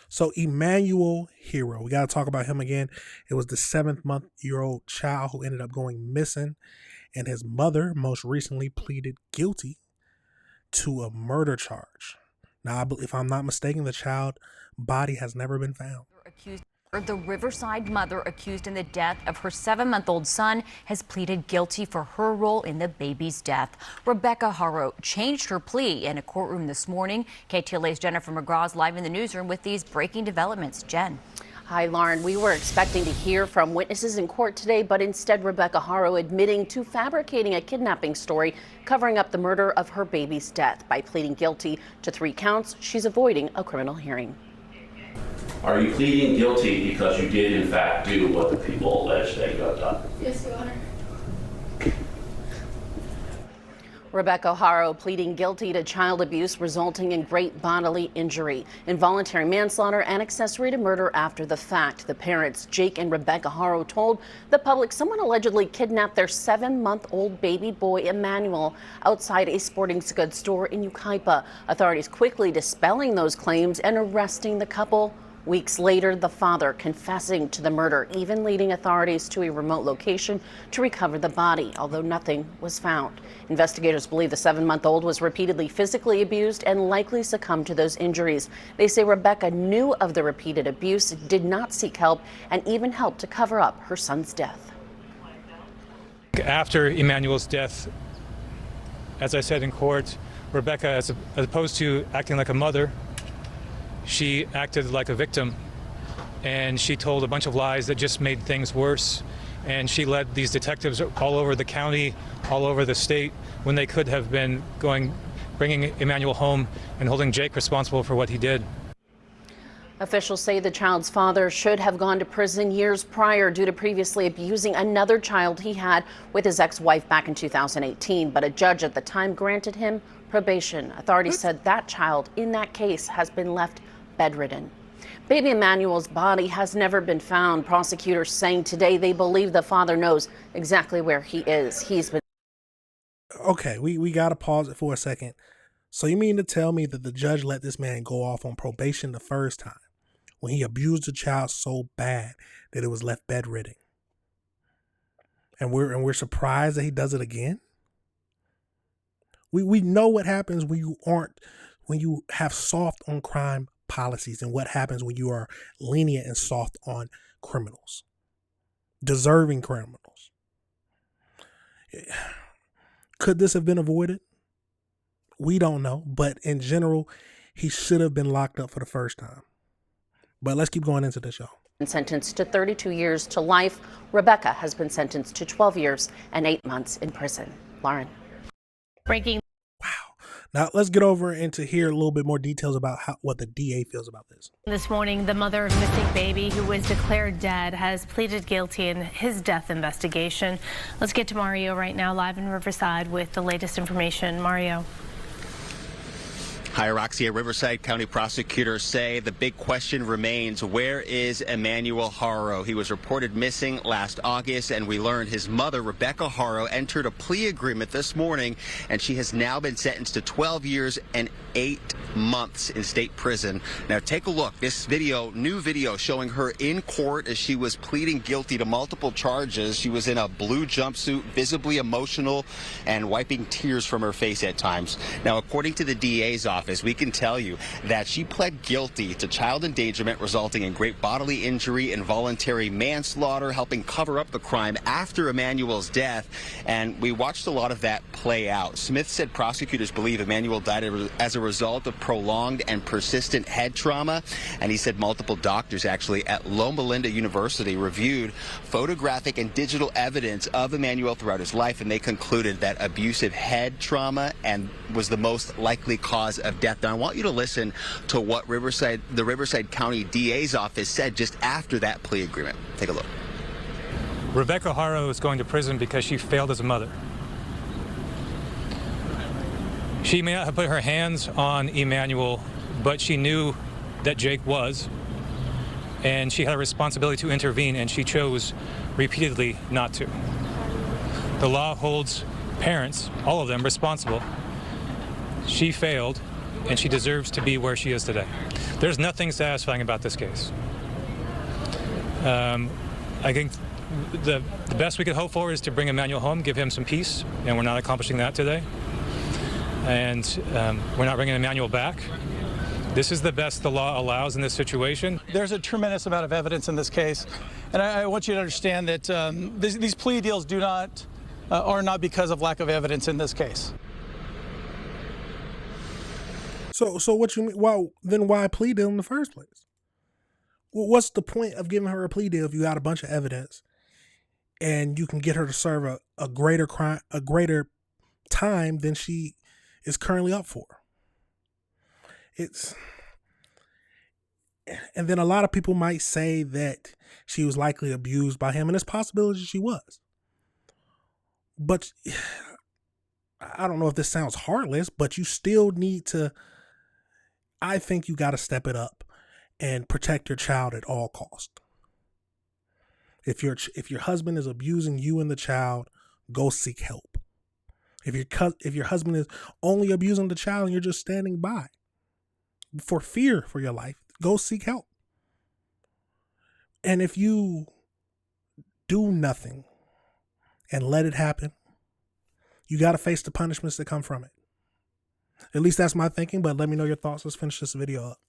So Emmanuel Haro, we got to talk about him again. It was the 7-month-old child who ended up going missing, and his mother most recently pleaded guilty to a murder charge. Now, if I'm not mistaken, the child body has never been found. The Riverside mother accused in the death of her 7-month-old son has pleaded guilty for her role in the baby's death. Rebecca Haro changed her plea in a courtroom this morning. KTLA's Jennifer McGraw is live in the newsroom with these breaking developments. Jen. Hi, Lauren. We were expecting to hear from witnesses in court today, but instead Rebecca Haro admitting to fabricating a kidnapping story covering up the murder of her baby's death. By pleading guilty to 3 counts, she's avoiding a criminal hearing. Are you pleading guilty because you did in fact do what the people allege that you have done? Yes, Your Honor. Rebecca Haro pleading guilty to child abuse resulting in great bodily injury, involuntary manslaughter, and accessory to murder after the fact. The parents, Jake and Rebecca Haro, told the public someone allegedly kidnapped their 7-month-old baby boy, Emmanuel, outside a sporting goods store in Yucaipa. Authorities quickly dispelling those claims and arresting the couple. Weeks later, the father confessing to the murder, even leading authorities to a remote location to recover the body, although nothing was found. Investigators believe the 7-month-old was repeatedly physically abused and likely succumbed to those injuries. They say Rebecca knew of the repeated abuse, did not seek help, and even helped to cover up her son's death. After Emmanuel's death, as I said in court, Rebecca, as opposed to acting like a mother, she acted like a victim, and she told a bunch of lies that just made things worse. And she led these detectives all over the county, all over the state, when they could have been bringing Emmanuel home and holding Jake responsible for what he did. Officials say the child's father should have gone to prison years prior due to previously abusing another child he had with his ex-wife back in 2018, but a judge at the time granted him probation. Authorities said that child in that case has been left bedridden. Baby Emmanuel's body has never been found. Prosecutors saying today they believe the father knows exactly where he is. He's been... Okay, we got to pause it for a second. So you mean to tell me that the judge let this man go off on probation the first time when he abused the child so bad that it was left bedridden? And we're surprised that he does it again? We know what happens when you have soft on crime policies, and what happens when you are lenient and soft on criminals, deserving criminals. Could this have been avoided? We don't know, but in general, he should have been locked up for the first time. But let's keep going into the show. Sentenced to 32 years to life. Rebecca has been sentenced to 12 years and 8 months in prison. Lauren. Breaking. Now, let's get over into hear a little bit more details about what the DA feels about this. This morning, the mother of missing baby who was declared dead has pleaded guilty in his death investigation. Let's get to Mario right now, live in Riverside with the latest information. Mario. Hi, Roxy. Riverside County prosecutors say the big question remains, where is Emmanuel Haro? He was reported missing last August, and we learned his mother, Rebecca Haro, entered a plea agreement this morning, and she has now been sentenced to 12 years and 8 months in state prison. Now, take a look. This video, new video showing her in court as she was pleading guilty to multiple charges. She was in a blue jumpsuit, visibly emotional, and wiping tears from her face at times. Now, according to the DA's office, we can tell you that she pled guilty to child endangerment resulting in great bodily injury, involuntary manslaughter, helping cover up the crime after Emmanuel's death, and we watched a lot of that play out. Smith said prosecutors believe Emmanuel died as a result of prolonged and persistent head trauma, and he said multiple doctors actually at Loma Linda University reviewed photographic and digital evidence of Emmanuel throughout his life, and they concluded that abusive head trauma and was the most likely cause of death. Now, I want you to listen to what the Riverside County DA's office said just after that plea agreement. Take a look. Rebecca Haro is going to prison because she failed as a mother. She may not have put her hands on Emmanuel, but she knew that Jake was, and she had a responsibility to intervene, and she chose repeatedly not to. The law holds parents, all of them, responsible. She failed, and she deserves to be where she is today. There's nothing satisfying about this case. I think the best we could hope for is to bring Emmanuel home, give him some peace, and we're not accomplishing that today. And we're not bringing Emmanuel back. This is the best the law allows in this situation. There's a tremendous amount of evidence in this case, and I want you to understand that these plea deals are not because of lack of evidence in this case. So what you mean? Why plea deal in the first place? Well, what's the point of giving her a plea deal if you got a bunch of evidence and you can get her to serve a greater time than she is currently up for? And then a lot of people might say that she was likely abused by him, and it's possibility she was. But I don't know if this sounds heartless, but you still need to, I think you got to step it up and protect your child at all costs. If your husband is abusing you and the child, go seek help. If your husband is only abusing the child and you're just standing by for fear for your life, go seek help. And if you do nothing and let it happen, you got to face the punishments that come from it. At least that's my thinking, but let me know your thoughts. Let's finish this video up.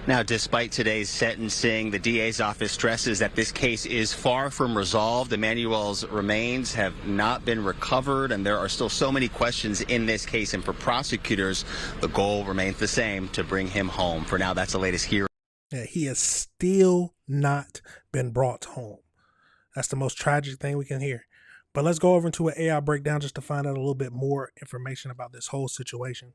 Now, despite today's sentencing, the DA's office stresses that this case is far from resolved. Emmanuel's remains have not been recovered, and there are still so many questions in this case. And for prosecutors, the goal remains the same, to bring him home. For now, that's the latest here. Yeah, he has still not been brought home. That's the most tragic thing we can hear. But let's go over into an AI breakdown just to find out a little bit more information about this whole situation.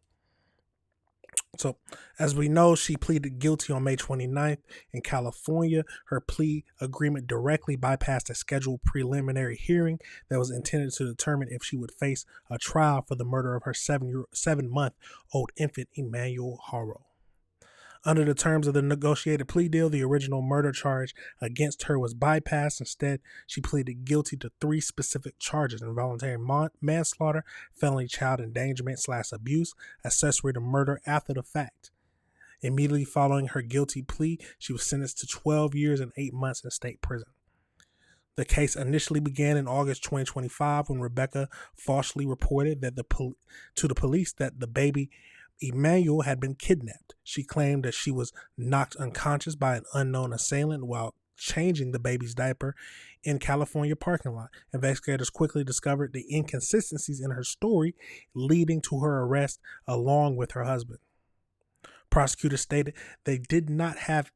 So, as we know, she pleaded guilty on May 29th in California. Her plea agreement directly bypassed a scheduled preliminary hearing that was intended to determine if she would face a trial for the murder of her 7-month-old infant, Emmanuel Haro. Under the terms of the negotiated plea deal, the original murder charge against her was bypassed. Instead, she pleaded guilty to 3 specific charges: involuntary manslaughter, felony child endangerment/abuse, accessory to murder after the fact. Immediately following her guilty plea, she was sentenced to 12 years and 8 months in state prison. The case initially began in August 2025 when Rebecca falsely reported that to the police that the baby Emmanuel had been kidnapped. She claimed that she was knocked unconscious by an unknown assailant while changing the baby's diaper in California parking lot. Investigators quickly discovered the inconsistencies in her story, leading to her arrest along with her husband. Prosecutors stated they did not have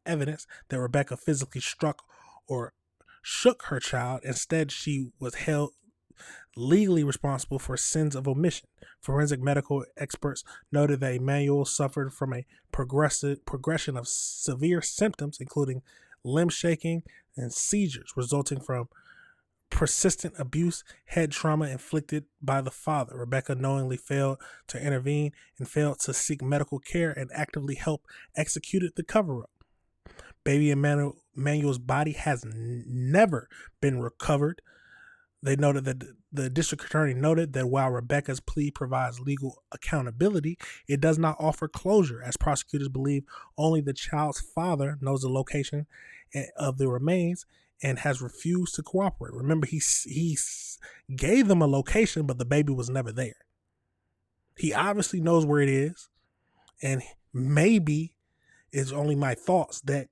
evidence that Rebecca physically struck or shook her child. Instead, she was held legally responsible for sins of omission. Forensic medical experts noted that Emmanuel suffered from a progression of severe symptoms, including limb shaking and seizures, resulting from persistent abuse, head trauma inflicted by the father. Rebecca knowingly failed to intervene and failed to seek medical care and actively help execute the cover-up. Baby Emmanuel's body has never been recovered. They noted that the district attorney noted that while Rebecca's plea provides legal accountability, it does not offer closure, as prosecutors believe only the child's father knows the location of the remains and has refused to cooperate. Remember, he gave them a location, but the baby was never there. He obviously knows where it is, and maybe it's only my thoughts that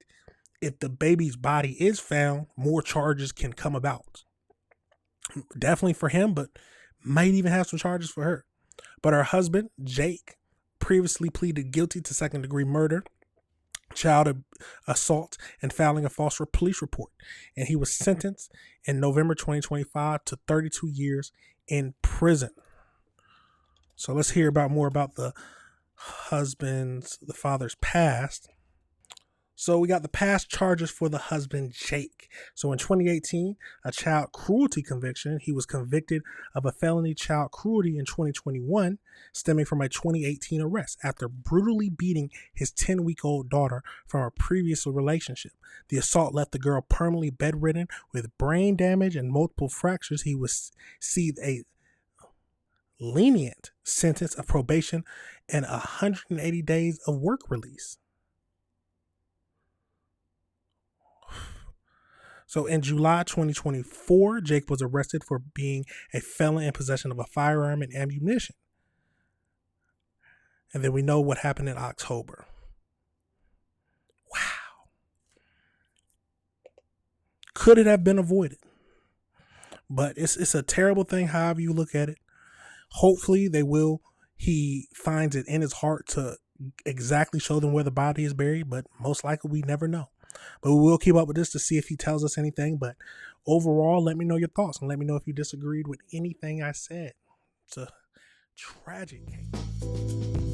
if the baby's body is found, more charges can come about. Definitely for him, but might even have some charges for her. But her husband, Jake, previously pleaded guilty to second-degree murder, child assault, and filing a false police report. And he was sentenced in November 2025 to 32 years in prison. So let's hear more about the father's past. So we got the past charges for the husband, Jake. So in 2018, a child cruelty conviction. He was convicted of a felony child cruelty in 2021, stemming from a 2018 arrest after brutally beating his 10-week-old daughter from a previous relationship. The assault left the girl permanently bedridden with brain damage and multiple fractures. He received a lenient sentence of probation and 180 days of work release. So in July 2024, Jake was arrested for being a felon in possession of a firearm and ammunition. And then we know what happened in October. Wow. Could it have been avoided? But it's a terrible thing, however you look at it. Hopefully he finds it in his heart to exactly show them where the body is buried, but most likely we never know. But we will keep up with this to see if he tells us anything. But overall, let me know your thoughts and let me know if you disagreed with anything I said. It's a tragic case.